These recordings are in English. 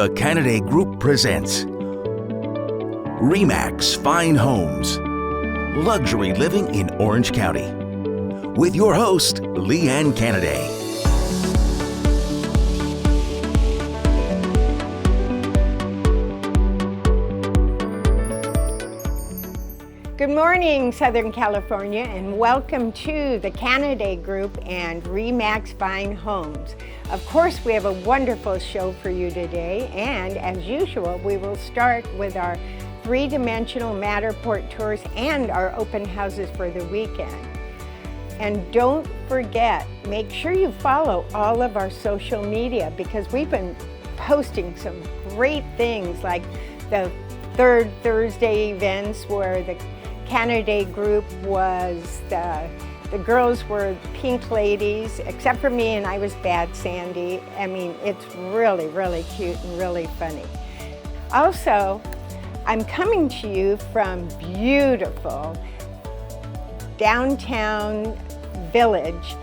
The Canaday Group presents RE/MAX Fine Homes, Luxury Living in Orange County, with your host, Lee Ann Canaday. Good morning, Southern California, and welcome to the Canaday Group and RE/MAX Fine Homes. Of course, we have a wonderful show for you today, and as usual, we will start with our three-dimensional Matterport tours and our open houses for the weekend. And don't forget, make sure you follow all of our social media because we've been posting some great things like the third Thursday events where the Canaday Group was the girls were pink ladies, except for me, and I was Bad Sandy. I mean, it's really, really cute and really funny. Also, I'm coming to you from beautiful downtown village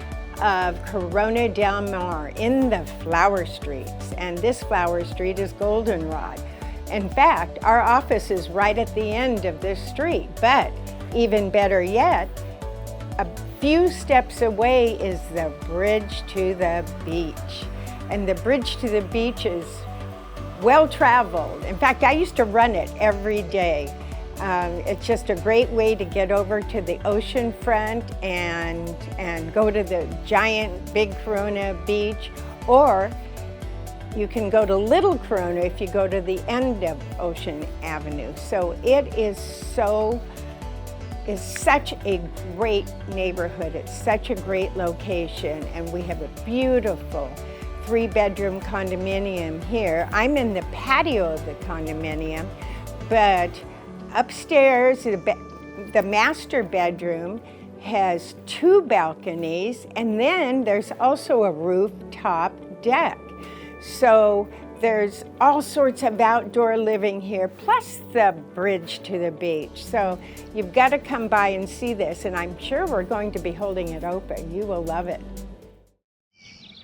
of Corona del Mar in the flower streets, and this flower street is Goldenrod. In fact, our office is right at the end of this street, but even better yet, a few steps away is the bridge to the beach. And the bridge to the beach is well traveled. In fact, I used to run it every day. It's just a great way to get over to the ocean front and go to the giant big Corona beach, or you can go to Little Corona if you go to the end of Ocean Avenue. So it is such a great neighborhood. It's such a great location, and we have a beautiful three-bedroom condominium here. I'm in the patio of the condominium, but upstairs, the master bedroom has two balconies, and then there's also a rooftop deck. So there's all sorts of outdoor living here, plus the bridge to the beach. So you've got to come by and see this, and I'm sure we're going to be holding it open. You will love it.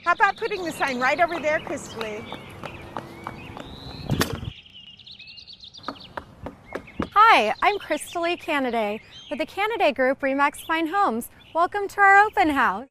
How about putting the sign right over there, Christly? Hi, I'm Lee Canaday with the Canaday Group RE/MAX Fine Homes. Welcome to our open house.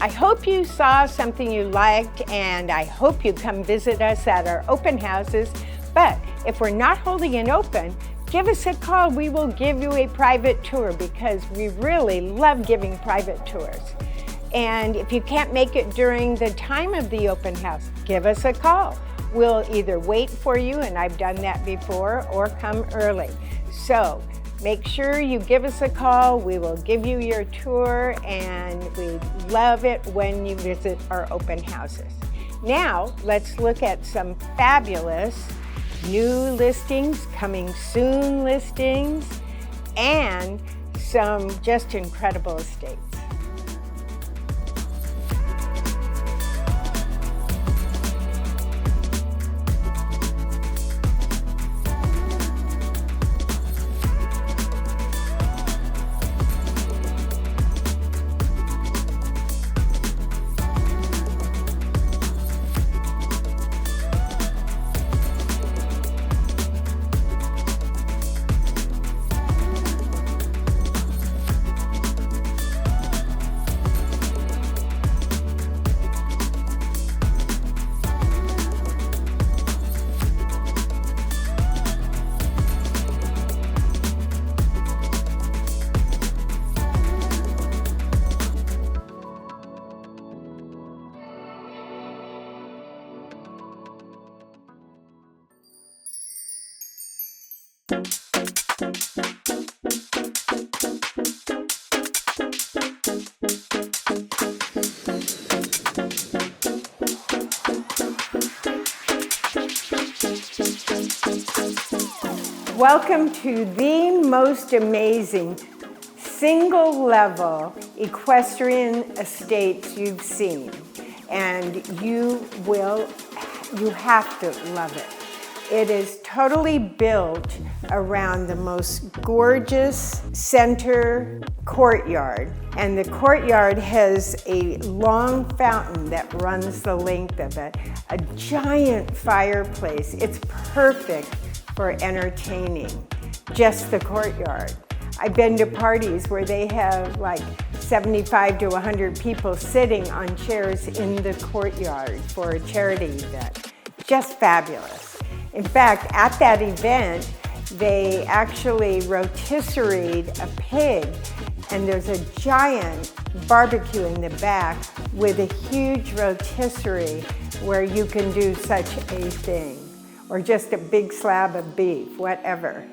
I hope you saw something you liked, and I hope you come visit us at our open houses. But if we're not holding an open, give us a call. We will give you a private tour because we really love giving private tours. And if you can't make it during the time of the open house, give us a call. We'll either wait for you, and I've done that before, or come early. So make sure you give us a call. We will give you your tour, and we love it when you visit our open houses. Now, let's look at some fabulous new listings, coming soon listings, and some just incredible estates. Welcome to the most amazing single-level equestrian estates you've seen, and you have to love it. It is totally built around the most gorgeous center courtyard, and the courtyard has a long fountain that runs the length of it, a giant fireplace. It's perfect for entertaining, just the courtyard. I've been to parties where they have like 75 to 100 people sitting on chairs in the courtyard for a charity event. Just fabulous. In fact, at that event, they actually rotisseried a pig, and there's a giant barbecue in the back with a huge rotisserie where you can do such a thing, or just a big slab of beef, whatever.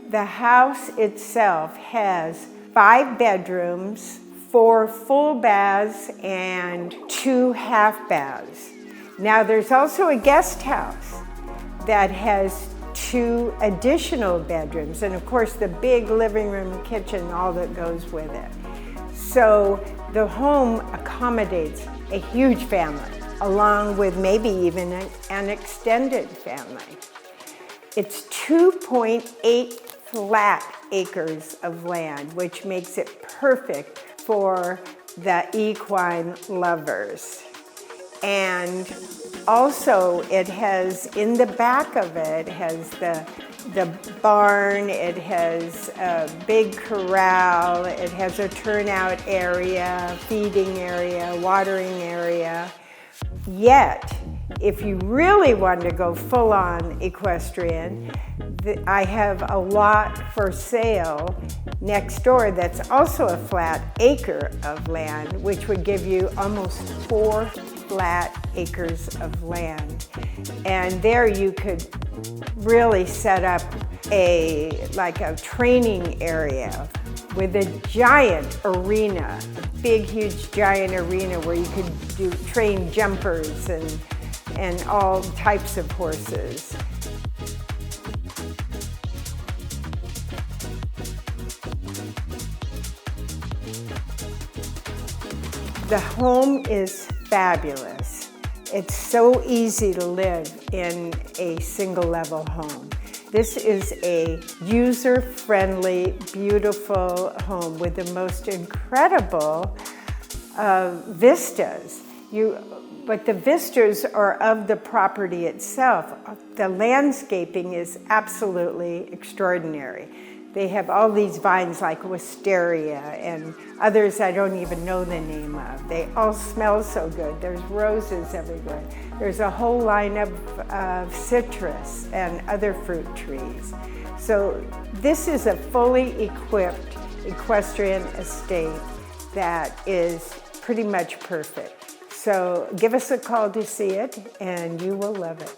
The house itself has 5 bedrooms, 4 full baths, and 2 half baths. Now there's also a guest house that has 2 additional bedrooms, and of course the big living room, kitchen, all that goes with it. So the home accommodates a huge family, along with maybe even an extended family. It's 2.8 flat acres of land, which makes it perfect for the equine lovers. And also it has, in the back of it, has the barn, it has a big corral, it has a turnout area, feeding area, watering area. Yet, if you really want to go full-on equestrian, I have a lot for sale next door that's also a flat acre of land, which would give you almost 4 flat acres of land. And there you could really set up a training area with a giant arena, a big, huge, giant arena where you could train jumpers and all types of horses. The home is fabulous. It's so easy to live in a single-level home. This is a user-friendly, beautiful home with the most incredible vistas. But the vistas are of the property itself. The landscaping is absolutely extraordinary. They have all these vines like wisteria and others I don't even know the name of. They all smell so good. There's roses everywhere. There's a whole line of citrus and other fruit trees. So this is a fully equipped equestrian estate that is pretty much perfect. So give us a call to see it and you will love it.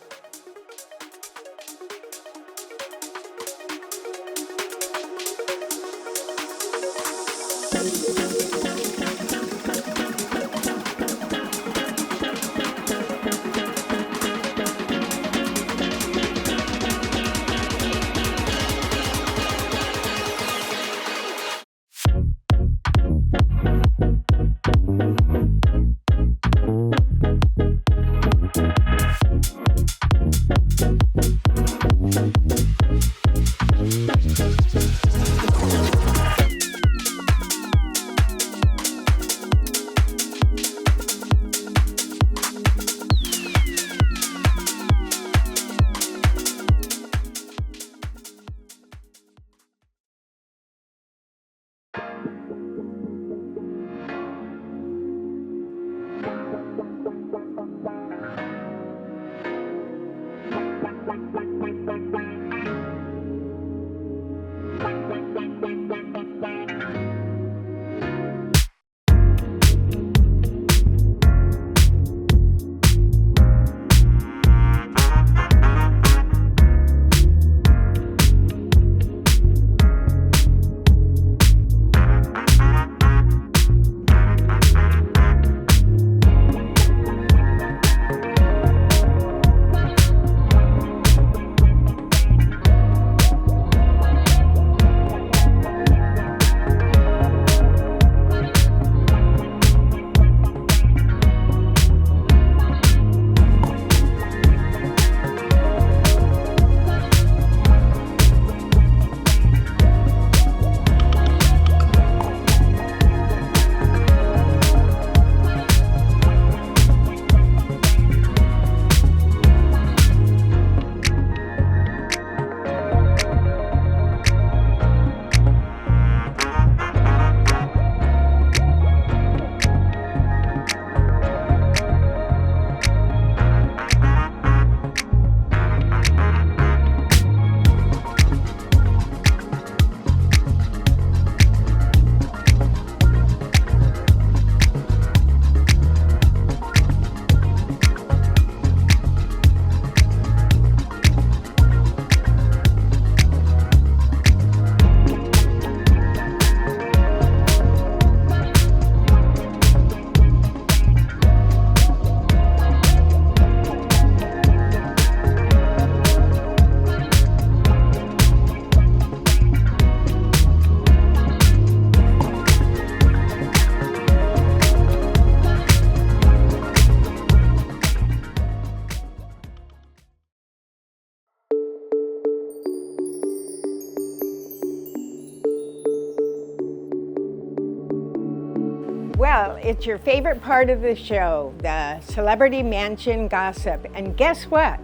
Well, it's your favorite part of the show, the celebrity mansion gossip. And guess what?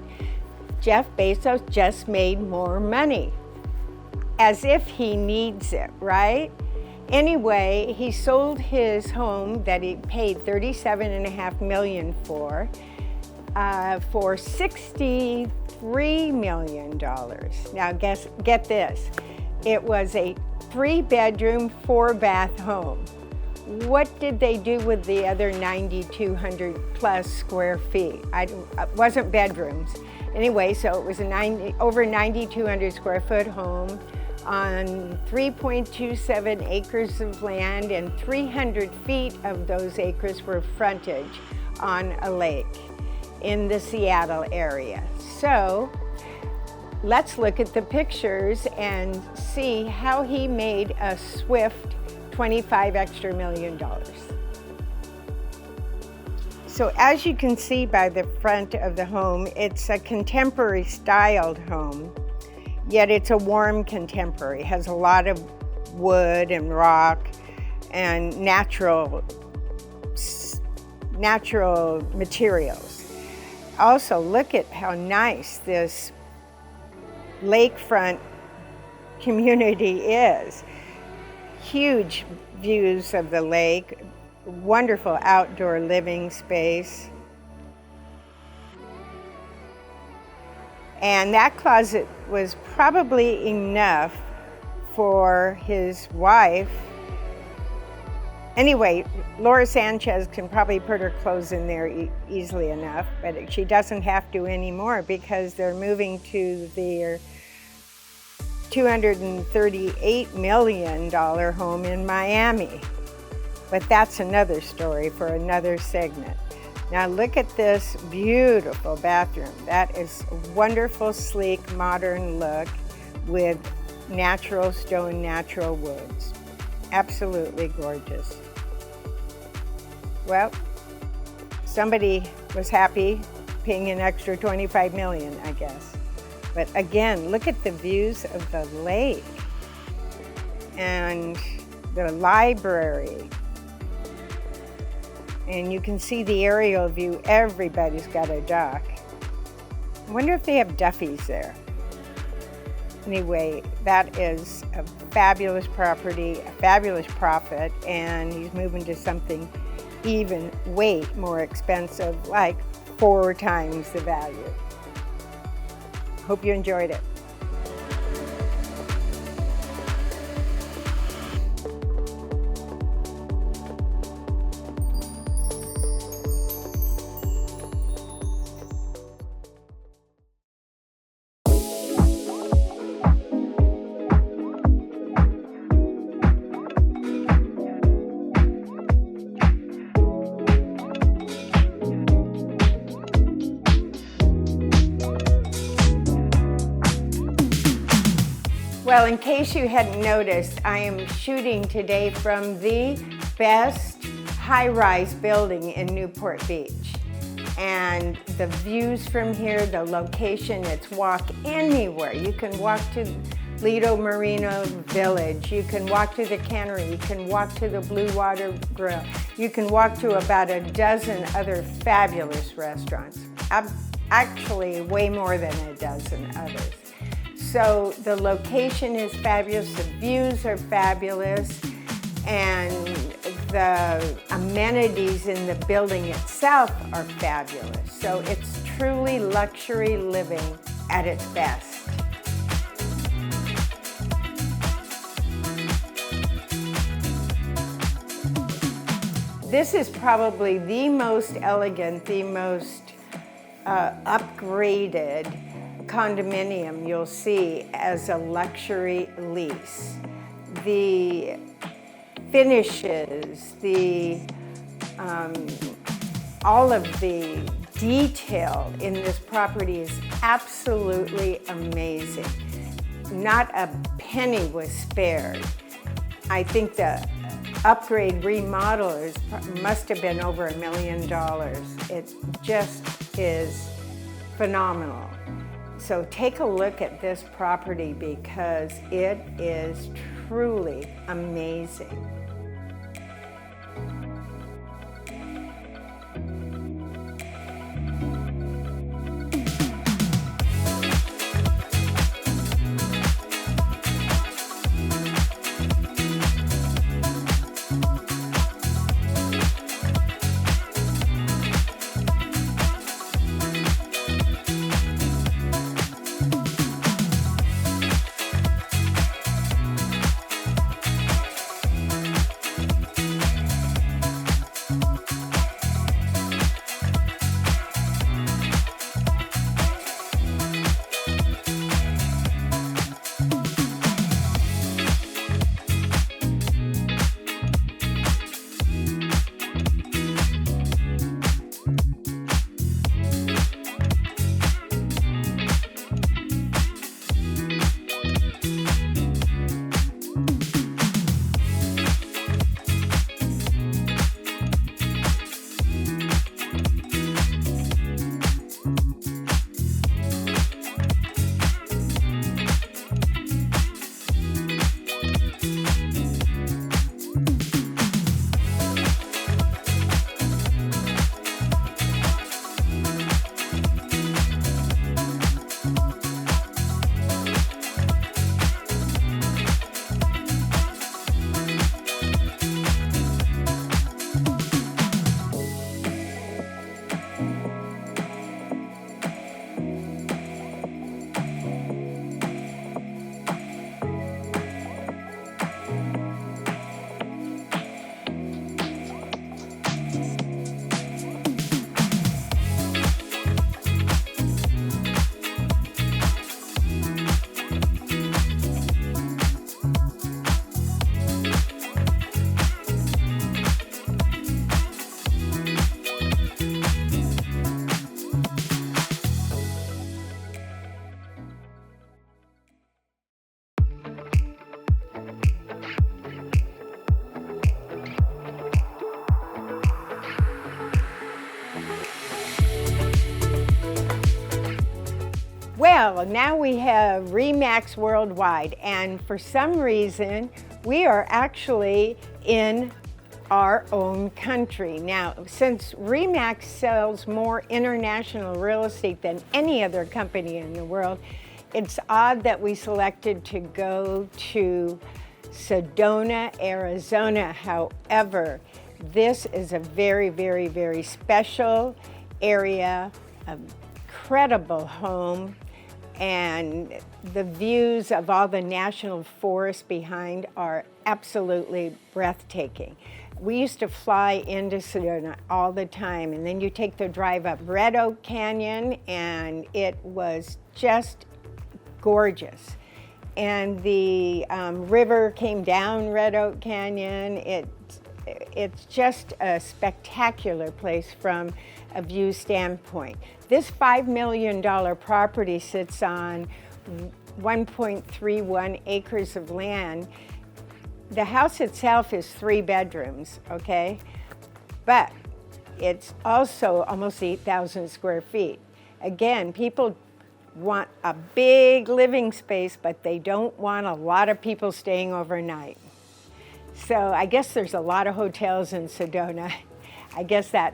Jeff Bezos just made more money. As if he needs it, right? Anyway, he sold his home that he paid $37.5 million for $63 million. Now get this, it was a 3-bedroom, 4-bath home. What did they do with the other 9,200 plus square feet? It wasn't bedrooms. Anyway, so it was over 9,200 square foot home on 3.27 acres of land, and 300 feet of those acres were frontage on a lake in the Seattle area. So let's look at the pictures and see how he made a swift $25 million extra. So as you can see by the front of the home, it's a contemporary styled home, yet it's a warm contemporary. It has a lot of wood and rock and natural materials. Also, look at how nice this lakefront community is. Huge views of the lake, wonderful outdoor living space. And that closet was probably enough for his wife. Anyway, Laura Sanchez can probably put her clothes in there easily enough, but she doesn't have to anymore because they're moving to their $238 million home in Miami. But that's another story for another segment. Now look at this beautiful bathroom. That is a wonderful, sleek, modern look with natural stone, natural woods. Absolutely gorgeous. Well, somebody was happy paying an extra $25 million, I guess. But again, look at the views of the lake and the library. And you can see the aerial view. Everybody's got a dock. I wonder if they have Duffy's there. Anyway, that is a fabulous property, a fabulous profit, and he's moving to something even way more expensive, like 4 times the value. Hope you enjoyed it. Well, in case you hadn't noticed, I am shooting today from the best high-rise building in Newport Beach. And the views from here, the location, it's walk anywhere. You can walk to Lido Marina Village, you can walk to the cannery, you can walk to the Blue Water Grill, you can walk to about a dozen other fabulous restaurants. Actually, way more than a dozen others. So the location is fabulous, the views are fabulous, and the amenities in the building itself are fabulous. So it's truly luxury living at its best. This is probably the most elegant, the most upgraded condominium you'll see as a luxury lease. The finishes, all of the detail in this property is absolutely amazing. Not a penny was spared. I think the upgrade remodel must have been over $1 million. It just is phenomenal. So take a look at this property because it is truly amazing. Well, now we have RE/MAX Worldwide, and for some reason, we are actually in our own country. Now, since RE/MAX sells more international real estate than any other company in the world, it's odd that we selected to go to Sedona, Arizona. However, this is a very, very, very special area, an incredible home, and the views of all the national forests behind are absolutely breathtaking. We used to fly into Sedona all the time, and then you take the drive up Red Oak Canyon, and it was just gorgeous. And the river came down Red Oak Canyon. It's just a spectacular place from a view standpoint. This $5 million property sits on 1.31 acres of land. The house itself is 3 bedrooms, okay? But it's also almost 8,000 square feet. Again, people want a big living space, but they don't want a lot of people staying overnight. So I guess there's a lot of hotels in Sedona. I guess that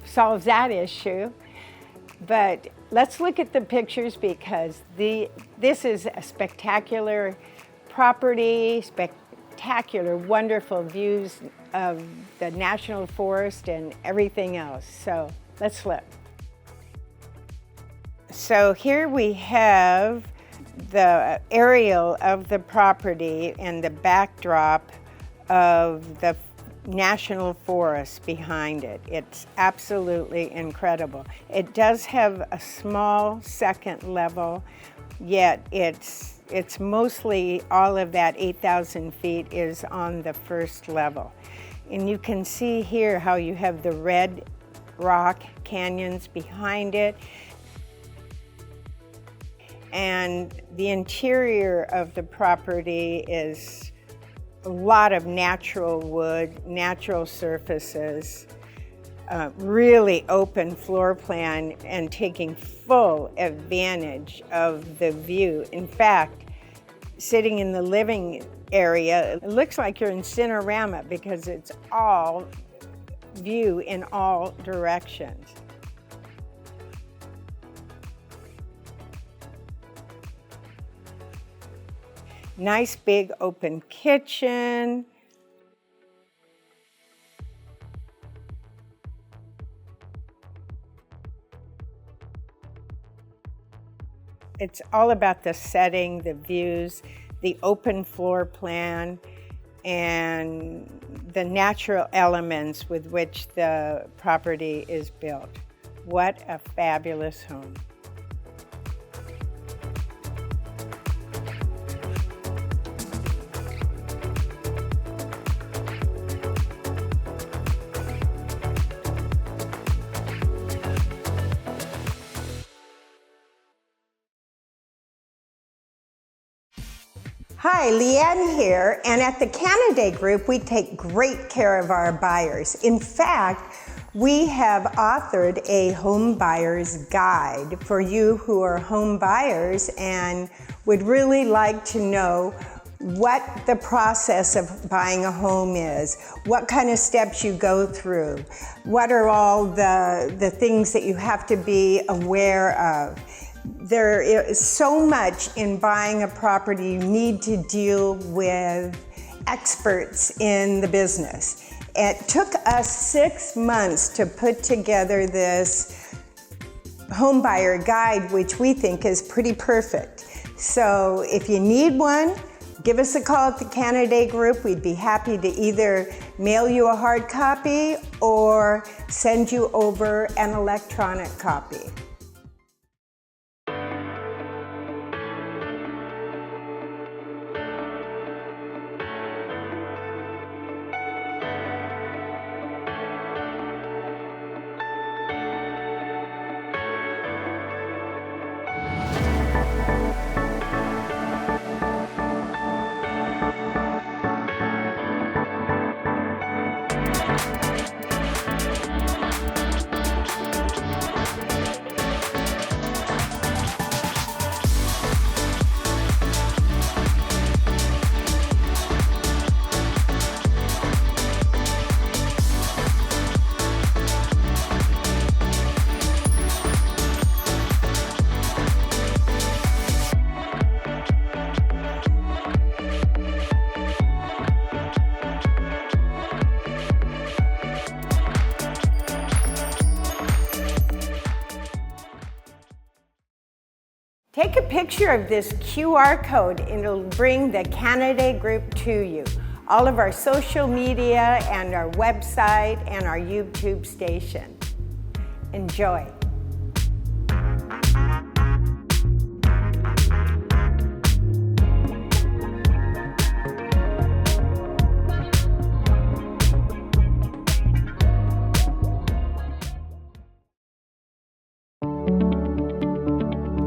solves that issue. But let's look at the pictures, because this is a spectacular property, spectacular, wonderful views of the national forest and everything else. So let's flip. So here we have the aerial of the property and the backdrop of the national forest behind it. It's absolutely incredible. It does have a small second level, yet it's mostly all of that 8,000 feet is on the first level. And you can see here how you have the red rock canyons behind it. And the interior of the property is a lot of natural wood, natural surfaces, really open floor plan, and taking full advantage of the view. In fact, sitting in the living area, it looks like you're in Cinerama because it's all view in all directions. Nice big open kitchen. It's all about the setting, the views, the open floor plan, and the natural elements with which the property is built. What a fabulous home. Hi, Lee Ann here, and at the Canaday Group, we take great care of our buyers. In fact, we have authored a home buyer's guide for you who are home buyers and would really like to know what the process of buying a home is, what kind of steps you go through, what are all the things that you have to be aware of. There is so much in buying a property. You need to deal with experts in the business. It took us 6 months to put together this home buyer guide, which we think is pretty perfect. So if you need one, give us a call at the Canaday Group. We'd be happy to either mail you a hard copy or send you over an electronic copy. Take a picture of this QR code and it'll bring the Canaday group to you. All of our social media and our website and our YouTube station. Enjoy.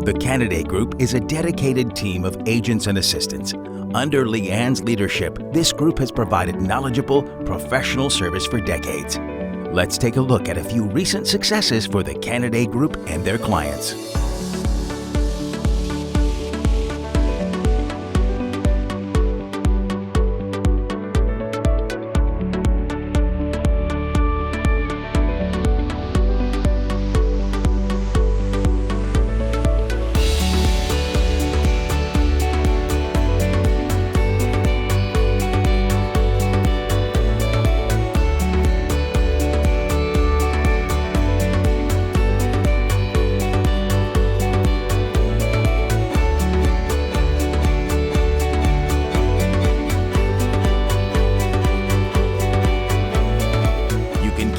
The Canaday Group is a dedicated team of agents and assistants. Under Lee Ann's leadership, this group has provided knowledgeable, professional service for decades. Let's take a look at a few recent successes for the Canaday Group and their clients.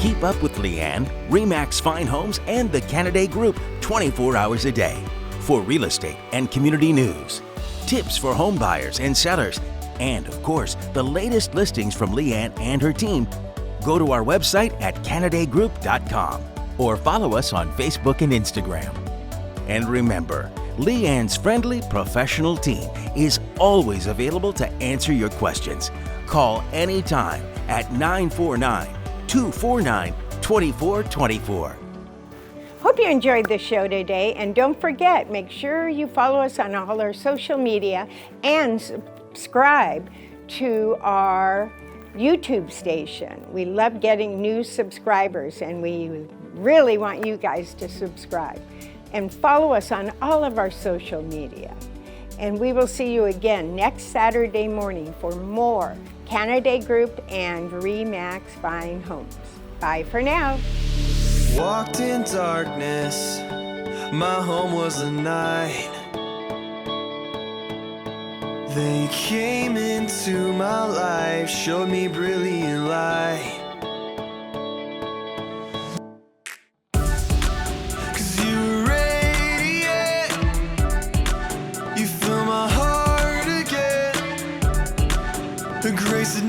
Keep up with Lee Ann, RE/MAX Fine Homes, and the Canaday Group 24 hours a day for real estate and community news, tips for home buyers and sellers, and of course, the latest listings from Lee Ann and her team. Go to our website at CanadayGroup.com or follow us on Facebook and Instagram. And remember, Lee Ann's friendly, professional team is always available to answer your questions. Call anytime at 949-249-2424. Hope you enjoyed the show today, and don't forget, make sure you follow us on all our social media and subscribe to our YouTube station. We love getting new subscribers, and we really want you guys to subscribe. And follow us on all of our social media. And we will see you again next Saturday morning for more Canaday Group and RE/MAX Fine Homes. Bye for now. Walked in darkness, my home was a night. They came into my life, showed me brilliant light. 'Cause you radiate, you fill my heart again. The grace that